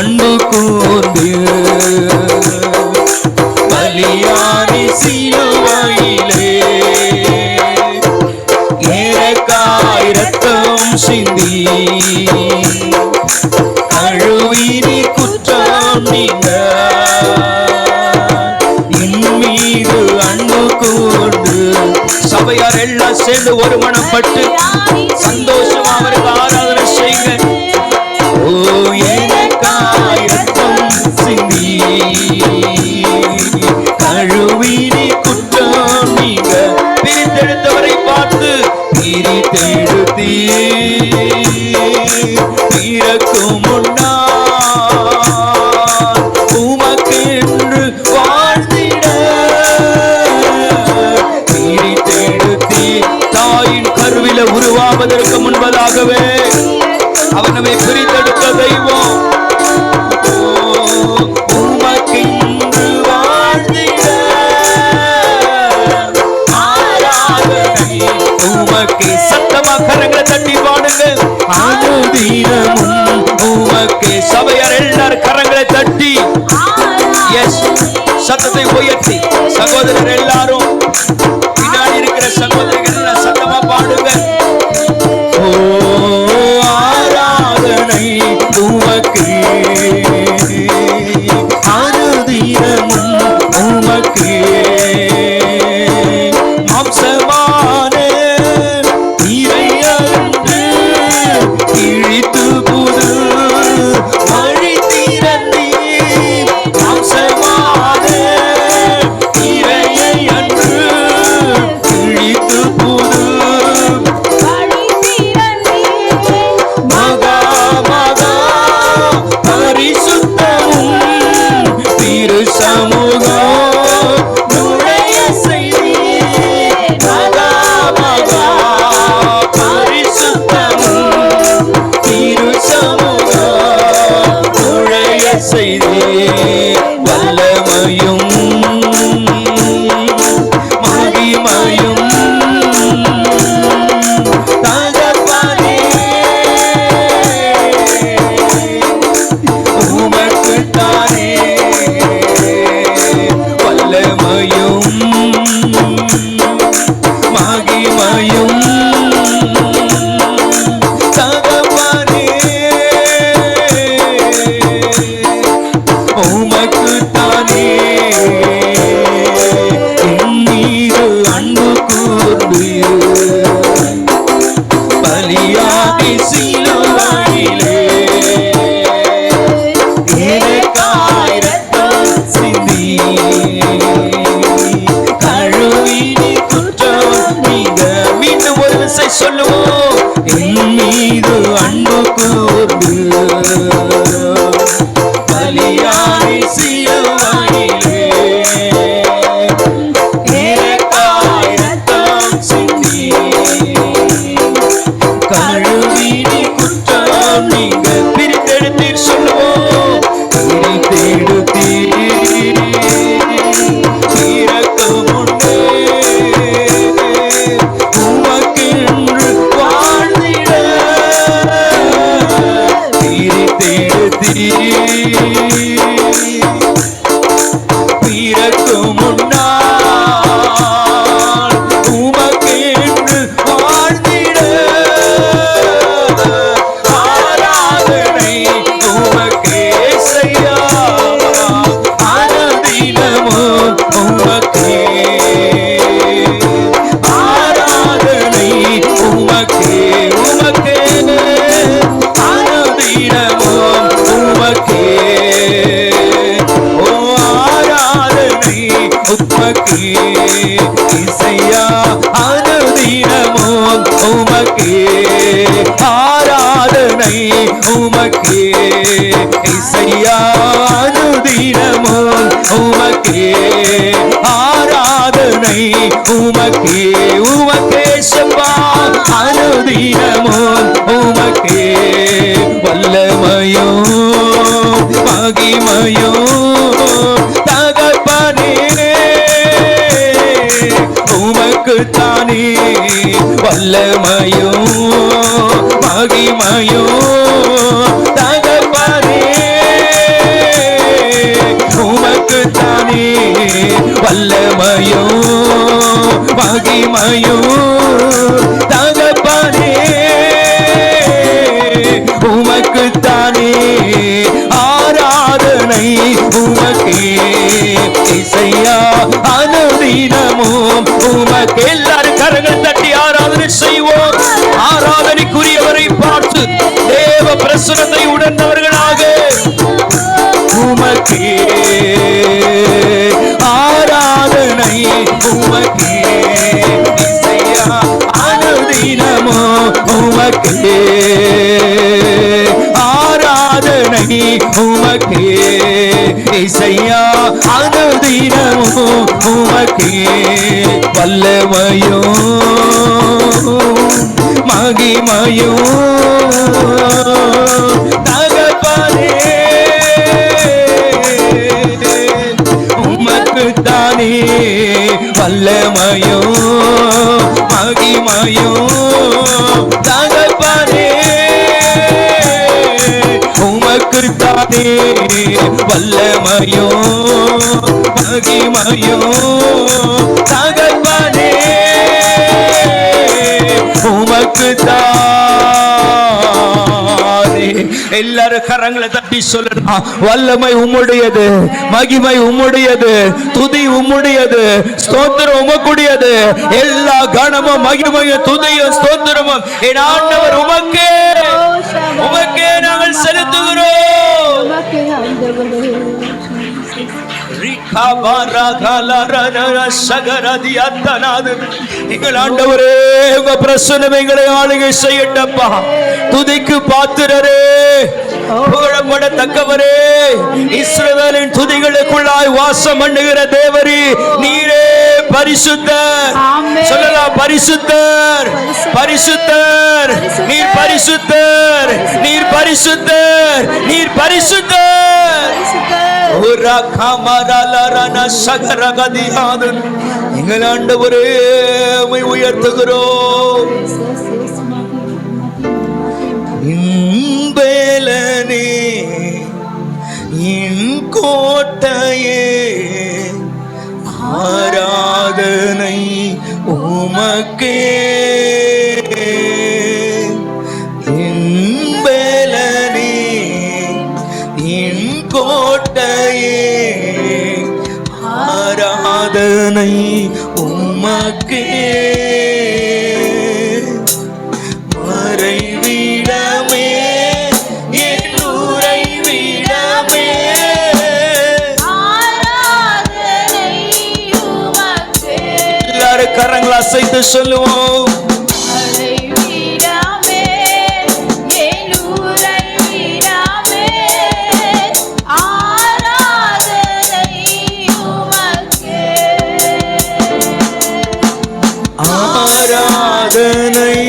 அன்பு கூர்ந்து பலியானி சிலுவையிலே எனக்காய் இரத்தம் சிந்தி கழுவினி குற்றம் நீங்க என் மீது அன்பு கூர்ந்து. சபையார் எல்லாம் சேர்ந்து ஒரு மனப்பட்டு சந்தோஷமா அவருக்கு ஆராதனை செய்யுங்க. ஓ எனக்காய் இரத்தம் சிந்தி கழுவினி குற்றம் நீங்க பிரித்தெடுத்தவரை பார்த்து பிரித்தெடுத்தீ பிறக்கும் முன்னா உமக்கென்று வாழ்ந்திட பிரித்தெடுத்தீ. தாயின் கருவில உருவாவதற்கு முன்பதாகவே அவர் நம்மை பிரித்தெடுத்த தெய்வம். உமக்கென்று வாழ்ந்திட ஆராதனை உமக்கு. சத்தமா கரங்களை தட்டி பாடுங்க. அனுதினமும் உமக்கு. சபையார் எல்லாரும் கரங்களை தட்டி சத்தத்தை உயர்த்தி சகோதரர் எல்லாரும் பின்னாடி இருக்கிற சகோதரர்கள் எல்லாம் சத்தமா பாடுங்க. ஓ ஆராதனை உமக்கு அனுதினமும் உமக்கு. மாம்சமான இறையன்று கிழித்து புது வழி திறந்தி. மாம்சமான இறையை அன்று கிழித்து புது மகா மகா பரிசுத்தமும் திரு சமூகம் நுழைய செய்தி. மகா மகா பரிசுத்தமும் திரு சமூகம் நுழைய செய்தி. வல்லமையும் மகிமையும் தகப்பனே உமக்குத்தானே. வல்லமையும் மகிமையும் தகப்பனே உமக்குத்தானே. என் மீது அன்பு கூர்ந்து பலியாகி சிலுவையிலே எனக்காய் இரத்தம் சிந்தி கழுவினி குற்றம் நீங்க. மீண்டும் ஒரு விசை சொல்லுவோம். என் மீது அன்பு கூர்ந்து பலியாகி சிலுவையிலே எனக்காய் இரத்தம் சிந்தி கழுவினி குற்றம் நீங்க. பிரித்தெடுத்தீர் சொல்லுவோம். பிரித்தெடுத்தீர் பிறக்கும் முன்னே உமக்கென்று வாழ்ந்திட பிரித்தெடுத்தீர் பிறக்கும் முன்னால் உமக்கென்று வாழ்ந்திட ஆராதனை உமக்கே செய்யா. அனுதினமும் உமக்கே ஆராதனை உமக்கே உமக்கே அனுதினமும் உமக்கே. ஓ ஆராதனை உமக்கே இசையா. அனுதினமும் உமக்கே ஆராதனை உமக்கே இசையா. அனுதினமும் உமக்கே ஆராதனை உமக்கே உமக்கே செப்பா. அனுதினமும் உமக்கே வல்லமையும் மகிமையும் தகப்பனே உமக்குத்தானே. வல்லமையும் மகிமையும் தகப்பனே மகிமையும் தகப்பனே உமக்குத்தானே ஆராதனை உமக்கே இசையா அனுதினமும் உமக்கு. எல்லாரும் கரங்கள் தட்டி ஆராதனை செய்வோம். ஆராதனைக்குரியவரை பார்த்து தேவ பிரசன்னத்தை உணர்ந்தவர்களாக உமக்கே ஆராதனை உமக்கே இசையா அனுதினமும் உமக்கே ஆராதனை உமக்கே இசையா அனுதினமும் உமக்கே. வல்லமையும் மகிமையும் தகப்பனே உமக்குத்தானே வல்லமையும் மகிமையும் தகப்பனே உமக்குத்தானே வல்லமையும் மகிமையும் தகப்பனே உமக்குத்தானே. எல்லாரும் கரங்களை தட்டி சொல்லணும். வல்லமை உம்முடையது, மகிமை உம்முடையது, துதி உம்முடையது, ஸ்தோத்திரம் உமக்குடையது. எல்லா கணமும் மகிமையும் துதியும் ஸ்தோத்திரமும் என் ஆண்டவர் உமக்கே உமக்கே நாங்கள் செலுத்துகிறோம். எங்கள் ஆண்டவரே உங்க பிரசன்னம் எங்களை ஆளுகை செய்யட்டப்பா. துதிக்கு பாத்திரரே, புகழப்படத்தக்கவரே, இஸ்ரவேலின் துதிகளுக்குள்ளாய் வாசம் பண்ணுகிற தேவரே நீரே பரிசுத்தர். சொல்லலாம், பரிசுத்தர் பரிசுத்தர் நீர் பரிசுத்தர் நீர் பரிசுத்தர் நீர் பரிசுத்தர். எங்கள் ஆண்டவரே உம்மை உயர்த்துகிறோம். இன்பேலனே என் கோட்டையே ஆராதனை உமக்கே. இன்பேலனே என் கோட்டையே ஆராதனை உமக்கே. மறைவிடமே என் உறைவிடமே ஆராதனை உமக்கே. எல்லாரும் கரங்களை அசைத்து சொல்லுவோம். ஆராதனை